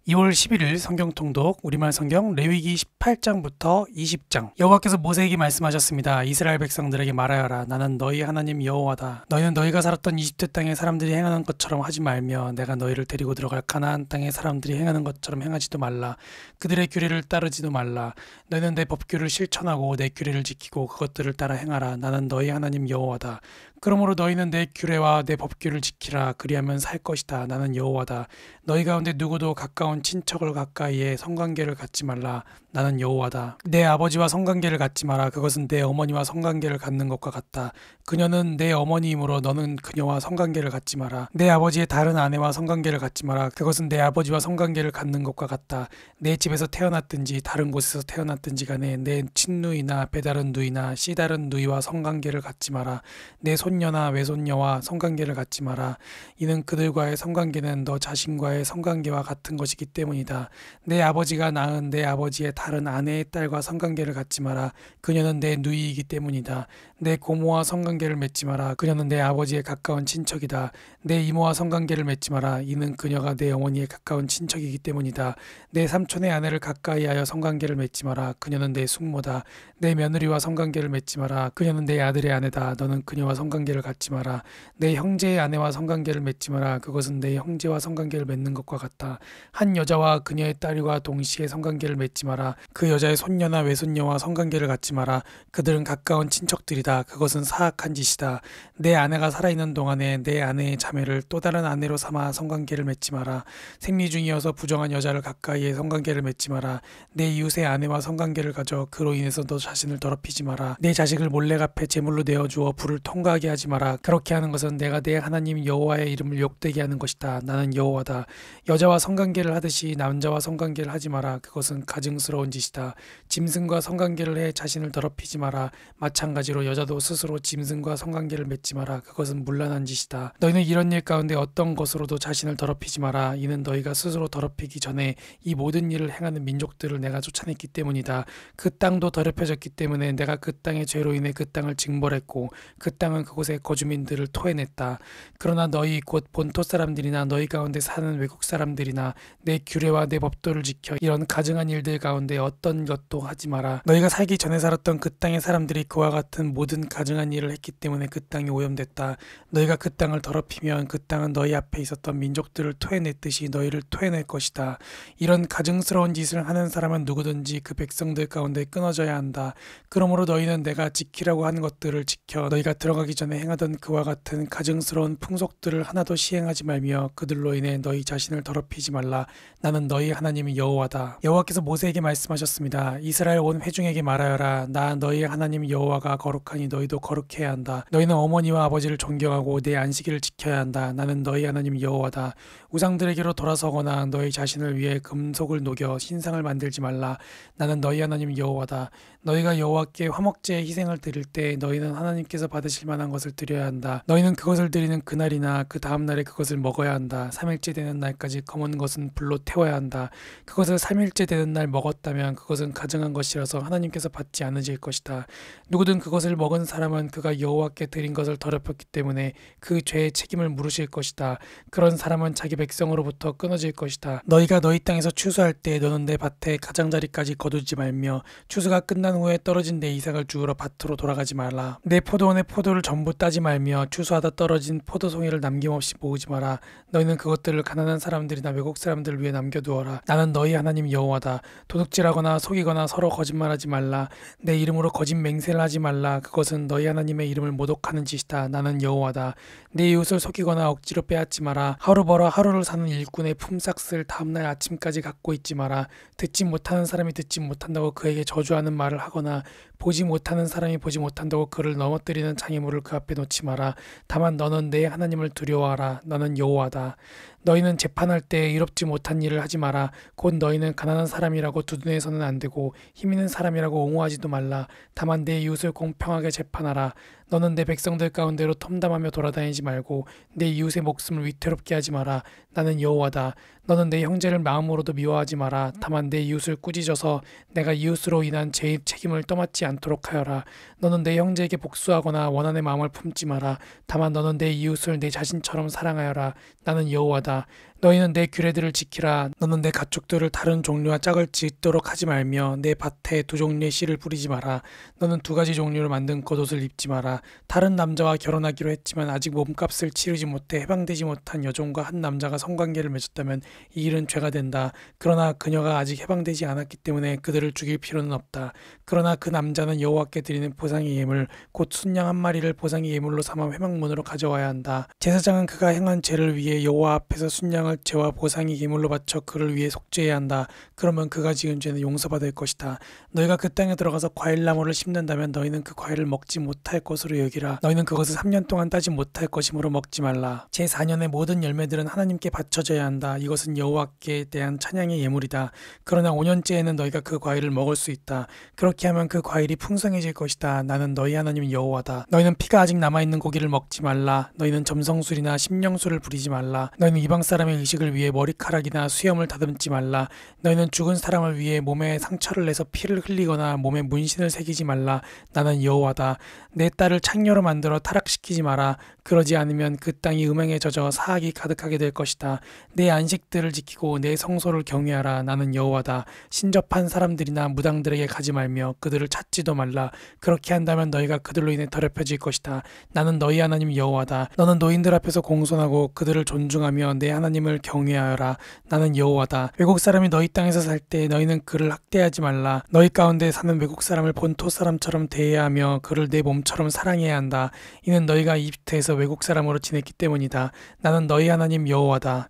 2월 11일 성경통독 우리말 성경 레위기 18장부터 20장. 여호와께서 모세에게 말씀하셨습니다. 이스라엘 백성들에게 말하여라. 나는 너희 하나님 여호와다. 너희는 너희가 살았던 이집트 땅의 사람들이 행하는 것처럼 하지 말며 내가 너희를 데리고 들어갈 가나안 땅의 사람들이 행하는 것처럼 행하지도 말라. 그들의 규례를 따르지도 말라. 너희는 내 법규를 실천하고 내 규례를 지키고 그것들을 따라 행하라. 나는 너희 하나님 여호와다. 그러므로 너희는 내 규례와 내 법규를 지키라. 그리하면 살 것이다. 나는 여호와다. 너희 가운데 누구도 가까운 친척을 가까이에 성관계를 갖지 말라. 나는 여호와다. 내 아버지와 성관계를 갖지 마라. 그것은 내 어머니와 성관계를 갖는 것과 같다. 그녀는 내 어머니이므로 너는 그녀와 성관계를 갖지 마라. 내 아버지의 다른 아내와 성관계를 갖지 마라. 그것은 내 아버지와 성관계를 갖는 것과 같다. 내 집에서 태어났든지 다른 곳에서 태어났든지 간에 내 친누이나 배다른 누이나 씨다른 누이와 성관계를 갖지 마라. 내 손녀나 외손녀와 성관계를 갖지 마라. 이는 그들과의 성관계는 너 자신과의 성관계와 같은 것이기 때문이다. 내 아버지가 낳은 내 아버지의 다른 아내의 딸과 성관계를 갖지 마라. 그녀는 내 누이이기 때문이다. 내 고모와 성관계를 맺지 마라. 그녀는 내 아버지의 가까운 친척이다. 내 이모와 성관계를 맺지 마라. 이는 그녀가 내 어머니의 가까운 친척이기 때문이다. 내 삼촌의 아내를 가까이하여 성관계를 맺지 마라. 그녀는 내 숙모다. 내 며느리와 성관계를 맺지 마라. 그녀는 내 아들의 아내다. 너는 그녀와 성관계를 갖지 마라. 내 형제의 아내와 성관계를 맺지 마라. 그것은 내 형제와 성관계를 맺는 것과 같다. 한 여자와 그녀의 딸과 동시에 성관계를 맺지 마라. 그 여자의 손녀나 외손녀와 성관계를 갖지 마라. 그들은 가까운 친척들이다. 그것은 사악한 짓이다. 내 아내가 살아있는 동안에 내 아내의 자매를 또 다른 아내로 삼아 성관계를 맺지 마라. 생리 중이어서 부정한 여자를 가까이에 성관계를 맺지 마라. 내 이웃의 아내와 성관계를 가져 그로 인해서 너 자신을 더럽히지 마라. 내 자식을 몰래 갚에 제물로 내어주어 불을 통과하게 하지 마라. 그렇게 하는 것은 내가 내 하나님 여호와의 이름을 욕되게 하는 것이다. 나는 여호와다. 여자와 성관계를 하듯이 남자와 성관계를 하지 마라. 그것은 가증스러운 짓이다. 짐승과 성관계를 해 자신을 더럽히지 마라. 마찬가지로 여자도 스스로 짐승과 성관계를 맺지 마라. 그것은 문란한 짓이다. 너희는 이런 일 가운데 어떤 것으로도 자신을 더럽히지 마라. 이는 너희가 스스로 더럽히기 전에 이 모든 일을 행하는 민족들을 내가 쫓아냈기 때문이다. 그 땅도 더럽혀졌기 때문에 내가 그 땅의 죄로 인해 그 땅을 징벌했고 그 땅은 그곳의 거주민들을 토해냈다. 그러나 너희 곧 본토 사람들이나 너희 가운데 사는 외국 사람들이나 내 규례와 내 법도를 지켜 이런 가증한 일들 가운데 어떤 것도 하지 마라. 너희가 살기 전에 살았던 그 땅의 사람들이 그와 같은 모든 가증한 일을 했기 때문에 그 땅이 오염됐다. 너희가 그 땅을 더럽히면 그 땅은 너희 앞에 있었던 민족들을 토해냈듯이 너희를 토해낼 것이다. 이런 가증스러운 짓을 하는 사람은 누구든지 그 백성들 가운데 끊어져야 한다. 그러므로 너희는 내가 지키라고 한 것들을 지켜 너희가 들어가기 전에 행하던 그와 같은 가증스러운 풍속들을 하나도 시행하지 말며 그들로 인해 너희 자신을 더럽히지 말라. 나는 너희 하나님 여호와다. 여호와께서 모세에게 말씀하셨습니다. 이스라엘 온 회중에게 말하여라. 나 너희 하나님 여호와가 거룩하니 너희도 거룩해야 한다. 너희는 어머니와 아버지를 존경하고 내 안식일을 지켜야 한다. 나는 너희 하나님 여호와다. 우상들에게로 돌아서거나 너희 자신을 위해 금속을 녹여 신상을 만들지 말라. 나는 너희 하나님 여호와다. 너희가 여호와께 화목제의 희생을 드릴 때 너희는 하나님께서 받으실 만한 것을 드려야 한다. 너희는 그것을 드리는 그날이나 그 다음 날에 그것을 먹어야 한다. 3일째 되는 날까지 검은 것은 불로 태워야 한다. 그것을 3일째 되는 날 먹었다면 그것은 가증한 것이라서 하나님께서 받지 않으실 것이다. 누구든 그것을 먹은 사람은 그가 여호와께 드린 것을 더럽혔기 때문에 그 죄의 책임을 물으실 것이다. 그런 사람은 자기 백성으로부터 끊어질 것이다. 너희가 너희 땅에서 추수할 때 너는 내 밭에 가장자리까지 거두지 말며 추수가 끝난 후에 떨어진 내 이삭을 주우러 밭으로 돌아가지 말라. 내 포도원의 포도를 전부 따지 말며 추수하다 떨어진 포도송이를 남김없이 모으지 마라. 너희는 그것들을 가난한 사람들이나 외국 사람들을 위해 남겨두어라. 나는 너희 하나님 여호와다. 도둑질하거나 속이거나 서로 거짓말하지 말라. 내 이름으로 거짓 맹세를 하지 말라. 그것은 너희 하나님의 이름을 모독하는 짓이다. 나는 여호와다. 내 이웃을 속이거나 억지로 빼앗지 마라. 하루 벌어 하루를 사는 일꾼의 품삯을 다음날 아침까지 갖고 있지 마라. 듣지 못하는 사람이 듣지 못한다고 그에게 저주하는 말을 하거나 보지 못하는 사람이 보지 못한다고 그를 넘어뜨리는 장애물을 그 앞에 놓지 마라. 다만 너는 내 하나님을 두려워하라. 나는 여호와다. 너희는 재판할 때 의롭지 못한 일을 하지 마라. 곧 너희는 가난한 사람이라고 두둔해서는 안 되고 힘 있는 사람이라고 옹호하지도 말라. 다만 내 이웃을 공평하게 재판하라. 너는 내 백성들 가운데로 텀담하며 돌아다니지 말고 내 이웃의 목숨을 위태롭게 하지 마라. 나는 여호와다. 너는 내 형제를 마음으로도 미워하지 마라. 다만 내 이웃을 꾸짖어서 내가 이웃으로 인한 죄의 책임을 떠맡지 않도록 하여라. 너는 내 형제에게 복수하거나 원한의 마음을 품지 마라. 다만 너는 내 이웃을 내 자신처럼 사랑하여라. 나는 여호와다. 너희는 내 규례들을 지키라. 너는 내 가축들을 다른 종류와 짝을 짓도록 하지 말며 내 밭에 두 종류의 씨를 뿌리지 마라. 너는 두 가지 종류로 만든 겉옷을 입지 마라. 다른 남자와 결혼하기로 했지만 아직 몸값을 치르지 못해 해방되지 못한 여종과 한 남자가 성관계를 맺었다면 이 일은 죄가 된다. 그러나 그녀가 아직 해방되지 않았기 때문에 그들을 죽일 필요는 없다. 그러나 그 남자는 여호와께 드리는 보상의 예물 곧 순양 한 마리를 보상의 예물로 삼아 회막문으로 가져와야 한다. 제사장은 그가 행한 죄를 위해 여호와 앞에서 순양을 죄와 보상의 예물로 바쳐 그를 위해 속죄해야 한다. 그러면 그가 지은 죄는 용서받을 것이다. 너희가 그 땅에 들어가서 과일나무를 심는다면 너희는 그 과일을 먹지 못할 것으로 여기라. 너희는 그것을 3년 동안 따지 못할 것이므로 먹지 말라. 제4년의 모든 열매들은 하나님께 바쳐져야 한다. 이것은 여호와께 대한 찬양의 예물이다. 그러나 5년째에는 너희가 그 과일을 먹을 수 있다. 그렇게 하면 그 과일이 풍성해질 것이다. 나는 너희 하나님 여호와다. 너희는 피가 아직 남아있는 고기를 먹지 말라. 너희는 점성술이나 심령술을 부리지 말라. 너희는 이방 사람의 의식을 위해 머리카락이나 수염을 다듬지 말라. 너희는 죽은 사람을 위해 몸에 상처를 내서 피를 흘리거나 몸에 문신을 새기지 말라. 나는 여호와다. 내 딸을 창녀로 만들어 타락시키지 마라. 그러지 않으면 그 땅이 음행에 젖어 사악이 가득하게 될 것이다. 내 안식들을 지키고 내 성소를 경외하라. 나는 여호와다. 신접한 사람들이나 무당들에게 가지 말며 그들을 찾지도 말라. 그렇게 한다면 너희가 그들로 인해 더럽혀질 것이다. 나는 너희 하나님 여호와다. 너는 노인들 앞에서 공손하고 그들을 존중하며 내 하나님을 경외하여라. 나는 여호와다. 외국 사람이 너희 땅에서 살 때 너희는 그를 학대하지 말라. 너희 가운데 사는 외국 사람을 본토 사람처럼 대해야 하며 그를 내 몸처럼 사랑해야 한다. 이는 너희가 이집트에서 외국 사람으로 지냈기 때문이다. 나는 너희 하나님 여호와다.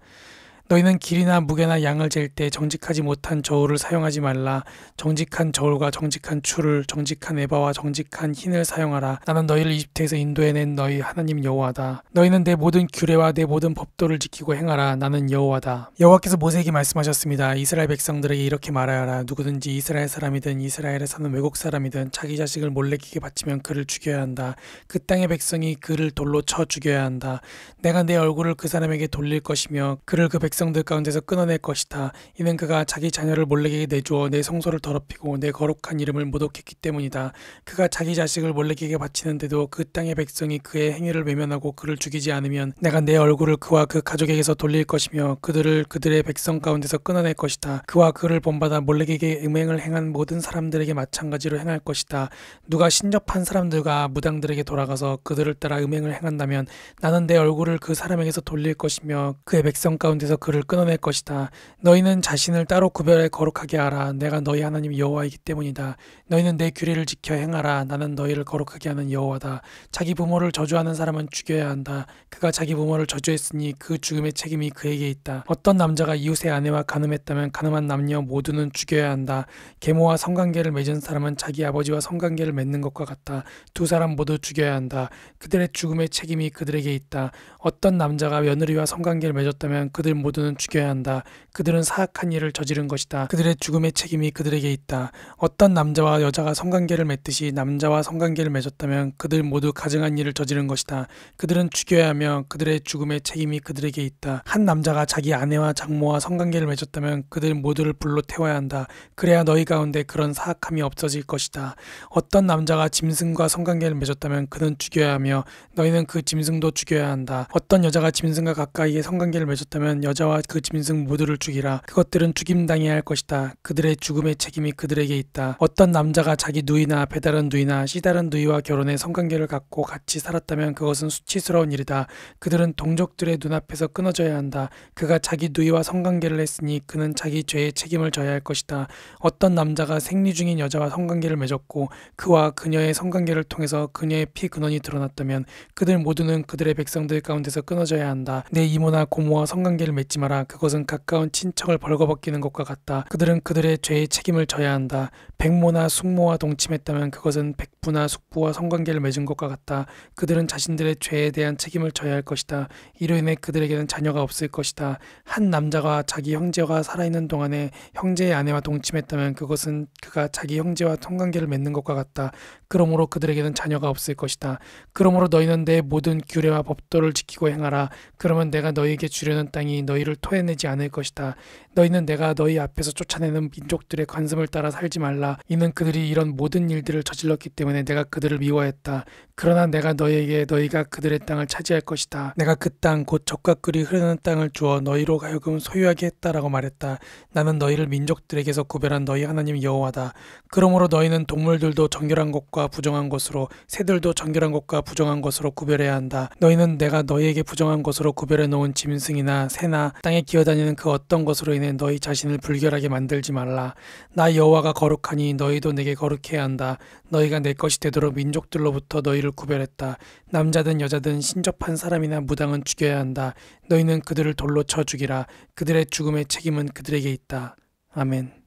너희는 길이나 무게나 양을 잴 때 정직하지 못한 저울을 사용하지 말라. 정직한 저울과 정직한 추를, 정직한 에바와 정직한 흰을 사용하라. 나는 너희를 이집트에서 인도해낸 너희 하나님 여호와다. 너희는 내 모든 규례와 내 모든 법도를 지키고 행하라. 나는 여호와다. 여호와께서 모세에게 말씀하셨습니다. 이스라엘 백성들에게 이렇게 말하여라. 누구든지 이스라엘 사람이든 이스라엘에 사는 외국 사람이든 자기 자식을 몰래끼게 바치면 그를 죽여야 한다. 그 땅의 백성이 그를 돌로 쳐 죽여야 한다. 내가 내 얼굴을 그 사람에게 돌릴 것이며 그를 그 백성들 가운데서 끊어낼 것이다. 이는 그가 자기 자녀를 몰래에게 내주어 내 성소를 더럽히고 내 거룩한 이름을 모독했기 때문이다. 그가 자기 자식을 몰래에게 바치는데도 그 땅의 백성이 그의 행위를 외면하고 그를 죽이지 않으면 내가 내 얼굴을 그와 그 가족에게서 돌릴 것이며 그들을 그들의 백성 가운데서 끊어낼 것이다. 그와 그를 본받아 몰래에게 음행을 행한 모든 사람들에게 마찬가지로 행할 것이다. 누가 신접한 사람들과 무당들에게 돌아가서 그들을 따라 음행을 행한다면 나는 내 얼굴을 그 사람에게서 돌릴 것이며 그의 백성 가운데서 그를 끊어낼 것이다. 너희는 자신을 따로 구별해 거룩하게 하라. 내가 너희 하나님 여호와이기 때문이다. 너희는 내 규례를 지켜 행하라. 나는 너희를 거룩하게 하는 여호와다. 자기 부모를 저주하는 사람은 죽여야 한다. 그가 자기 부모를 저주했으니 그 죽음의 책임이 그에게 있다. 어떤 남자가 이웃의 아내와 간음했다면 간음한 남녀 모두는 죽여야 한다. 계모와 성관계를 맺은 사람은 자기 아버지와 성관계를 맺는 것과 같다. 두 사람 모두 죽여야 한다. 그들의 죽음의 책임이 그들에게 있다. 어떤 남자가 며느리와 성관계를 맺었다면 그들 모두는 죽여야 한다. 그들은 사악한 일을 저지른 것이다. 그들의 죽음의 책임이 그들에게 있다. 어떤 남자와 여자가 성관계를 맺듯이 남자와 성관계를 맺었다면 그들 모두 가증한 일을 저지른 것이다. 그들은 죽여야 하며 그들의 죽음의 책임이 그들에게 있다. 한 남자가 자기 아내와 장모와 성관계를 맺었다면 그들 모두를 불로 태워야 한다. 그래야 너희 가운데 그런 사악함이 없어질 것이다. 어떤 남자가 짐승과 성관계를 맺었다면 그는 죽여야 하며 너희는 그 짐승도 죽여야 한다. 어떤 여자가 짐승과 가까이에 성관계를 맺었다면 여자와 그 짐승 모두를 죽이라. 그것들은 죽임당해야 할 것이다. 그들의 죽음의 책임이 그들에게 있다. 어떤 남자가 자기 누이나 배다른 누이나 씨다른 누이와 결혼해 성관계를 갖고 같이 살았다면 그것은 수치스러운 일이다. 그들은 동족들의 눈앞에서 끊어져야 한다. 그가 자기 누이와 성관계를 했으니 그는 자기 죄의 책임을 져야 할 것이다. 어떤 남자가 생리 중인 여자와 성관계를 맺었고 그와 그녀의 성관계를 통해서 그녀의 피 근원이 드러났다면 그들 모두는 그들의 백성들 가운데서 끊어져야 한다. 내 이모나 고모와 성관계를 맺지 마라. 그것은 가까운 친척을 벌거벗기는 것과 같다. 그들은 그들의 죄의 책임을 져야 한다. 백모나 숙모와 동침했다면 그것은 백부나 숙부와 성관계를 맺은 것과 같다. 그들은 자신들의 죄에 대한 책임을 져야 할 것이다. 이로 인해 그들에게는 자녀가 없을 것이다. 한 남자가 자기 형제가 살아있는 동안에 형제의 아내와 동침했다면 그것은 그가 자기 형제와 성관계를 맺는 것과 같다. 그러므로 그들에게는 자녀가 없을 것이다. 그러므로 너희는 내 모든 규례와 법도를 지키고 행하라. 그러면 내가 너희에게 주려는 땅이 너희를 토해내지 않을 것이다. 너희는 내가 너희 앞에서 쫓아내는 민족들의 관습을 따라 살지 말라. 이는 그들이 이런 모든 일들을 저질렀기 때문에 내가 그들을 미워했다. 그러나 내가 너희에게 너희가 그들의 땅을 차지할 것이다. 내가 그 땅 곧 젖과 꿀이 흐르는 땅을 주어 너희로 하여금 소유하게 했다라고 말했다. 나는 너희를 민족들에게서 구별한 너희 하나님 여호와다. 그러므로 너희는 동물들도 정결한 것과 부정한 것으로, 새들도 정결한 것과 부정한 것으로 구별해야 한다. 너희는 내가 너희에게 부정한 것으로 구별해 놓은 짐승이나 새나 땅에 기어다니는 그 어떤 것으로 인해 너희 자신을 불결하게 만들지 말라. 나 여호와가 거룩하니 너희도 내게 거룩해야 한다. 너희가 내 것이 되도록 민족들로부터 너희를 구별했다. 남자든 여자든 신접한 사람이나 무당은 죽여야 한다. 너희는 그들을 돌로 쳐 죽이라. 그들의 죽음의 책임은 그들에게 있다. 아멘.